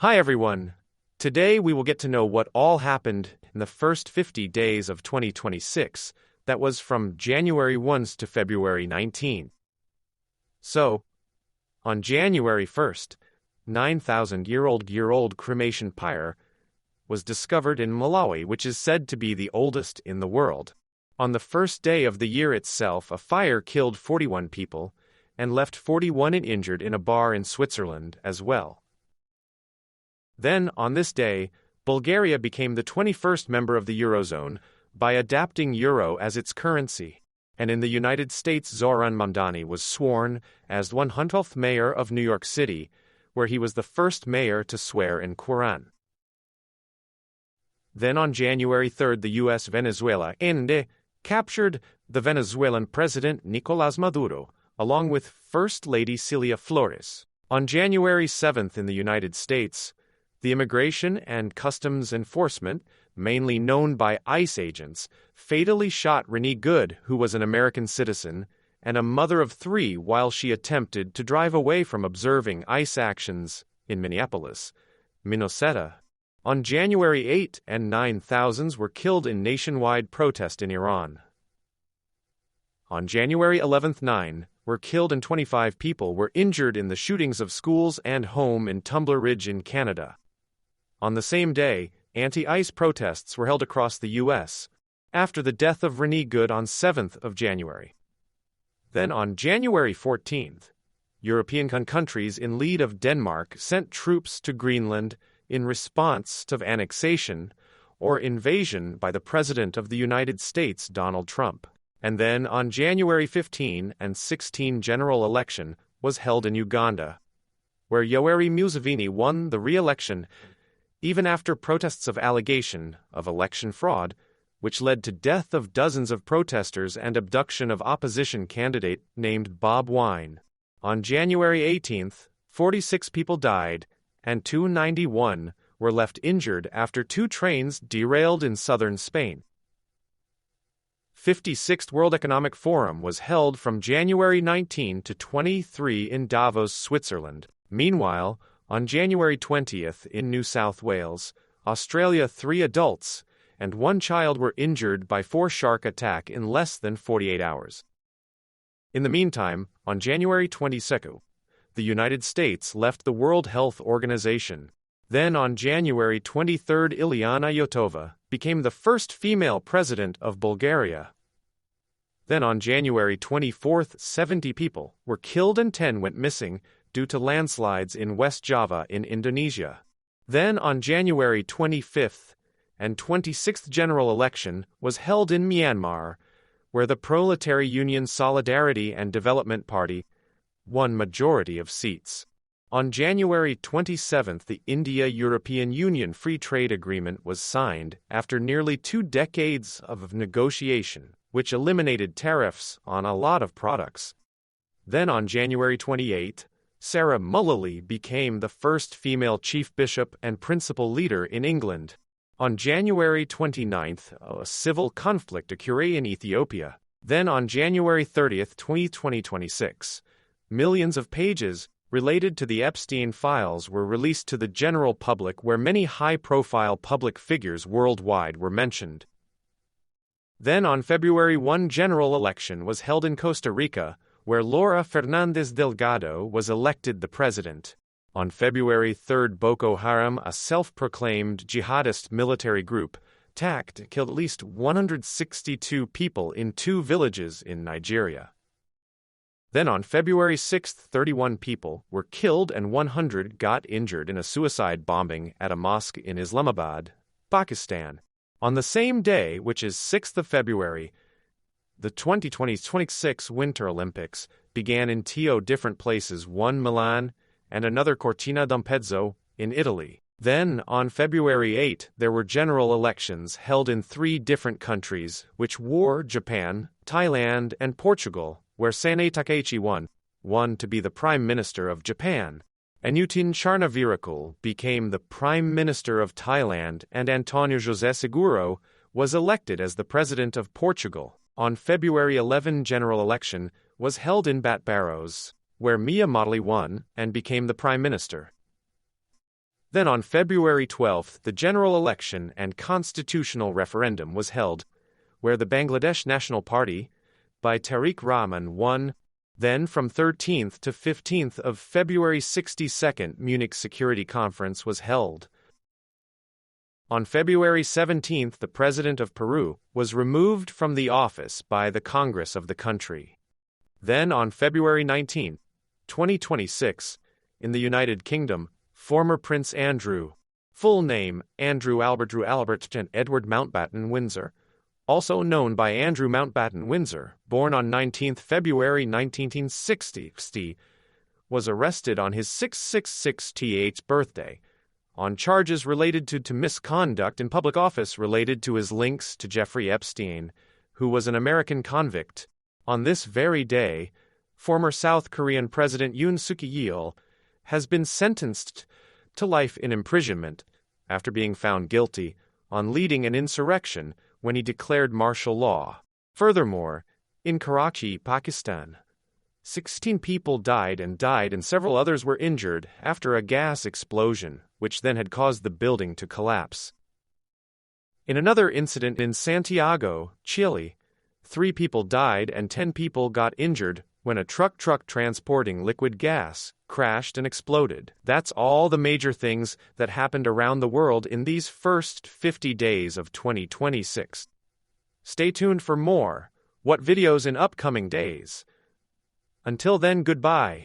Hi everyone! Today we will get to know what all happened in the first 50 days of 2026, that was from January 1st to February 19th. So, on January 1st, 9,000-year-old cremation pyre was discovered in Malawi, which is said to be the oldest in the world. On the first day of the year itself, a fire killed 41 people and left 41 injured in a bar in Switzerland as well. Then, on this day, Bulgaria became the 21st member of the Eurozone by adapting euro as its currency, and in the United States Zohran Mamdani was sworn as the 100th mayor of New York City, where he was the first mayor to swear in Quran. Then on January 3rd, the U.S. Venezuela captured the Venezuelan president Nicolás Maduro, along with First Lady Celia Flores. On January 7th in the United States, the Immigration and Customs Enforcement, mainly known by ICE agents, fatally shot Renee Good, who was an American citizen and a mother of 3 while she attempted to drive away from observing ICE actions in Minneapolis, Minnesota. On January 8 and 9, thousands were killed in nationwide protest in Iran. On January 11th, 9 were killed and 25 people were injured in the shootings of schools and home in Tumbler Ridge in Canada. On the same day, anti-ICE protests were held across the U.S. after the death of Renee Good on 7th of January. Then on January 14th, European countries in lead of Denmark sent troops to Greenland in response to annexation or invasion by the President of the United States, Donald Trump. And then on January 15 and 16, general election was held in Uganda, where Yoweri Museveni won the re-election even after protests of allegation of election fraud, which led to death of dozens of protesters and abduction of opposition candidate named Bob Wine. On January 18th, 46 people died, and 291 were left injured after 2 trains derailed in southern Spain. 56th World Economic Forum was held from January 19 to 23 in Davos, Switzerland. Meanwhile, on January 20th in New South Wales, Australia, 3 adults and 1 child were injured by 4 shark attack in less than 48 hours. In the meantime, on January 22nd, the United States left the World Health Organization. Then on January 23rd, Ilyana Yotova became the first female president of Bulgaria. Then on January 24th, 70 people were killed and 10 went missing due to landslides in West Java in Indonesia. Then on January 25th and 26th general election was held in Myanmar, where the Proletariat Union Solidarity and Development Party won majority of seats. On January 27th, the India-European Union Free Trade Agreement was signed after nearly 2 decades of negotiation, which eliminated tariffs on a lot of products. Then on January 28th, Sarah Mullally became the first female chief bishop and principal leader in England. On January 29th, a civil conflict occurred in Ethiopia. Then on January 30th, 2026, millions of pages related to the Epstein files were released to the general public, where many high-profile public figures worldwide were mentioned. Then on February 1, general election was held in Costa Rica, where Laura Fernandez Delgado was elected the president. On February 3, Boko Haram, a self-proclaimed jihadist military group, killed at least 162 people in 2 villages in Nigeria. Then on February 6, 31 people were killed and 100 got injured in a suicide bombing at a mosque in Islamabad, Pakistan. On the same day, which is 6th of February, the 2026 Winter Olympics began in 2 different places, one Milan and another Cortina d'Ampezzo in Italy. Then, on February 8, there were general elections held in 3 different countries, which were Japan, Thailand, and Portugal, where Sanae Takaichi won to be the Prime Minister of Japan. Anutin Charnvirakul became the Prime Minister of Thailand, and Antonio José Seguro was elected as the President of Portugal. On February 11, general election was held in Batbarros, where Mia Mottley won and became the Prime Minister. Then on February 12, the general election and constitutional referendum was held, where the Bangladesh National Party, by Tariq Rahman, won. Then from 13th to 15th of February 62nd Munich Security Conference was held. On February 17th, the President of Peru was removed from the office by the Congress of the country. Then on February 19, 2026, in the United Kingdom, former Prince Andrew, full name Andrew Albert Edward Mountbatten Windsor, also known by Andrew Mountbatten Windsor, born on 19 February 1960, was arrested on his 666th birthday on charges related to misconduct in public office related to his links to Jeffrey Epstein, who was an American convict. On this very day, former South Korean President Yoon Suk-yeol has been sentenced to life in imprisonment after being found guilty on leading an insurrection when he declared martial law. Furthermore, in Karachi, Pakistan, 16 people died and several others were injured after a gas explosion, which then had caused the building to collapse. In another incident in Santiago, Chile, 3 people died and 10 people got injured when a truck transporting liquid gas crashed and exploded. That's all the major things that happened around the world in these first 50 days of 2026. Stay tuned for more What videos in upcoming days. Until then, goodbye.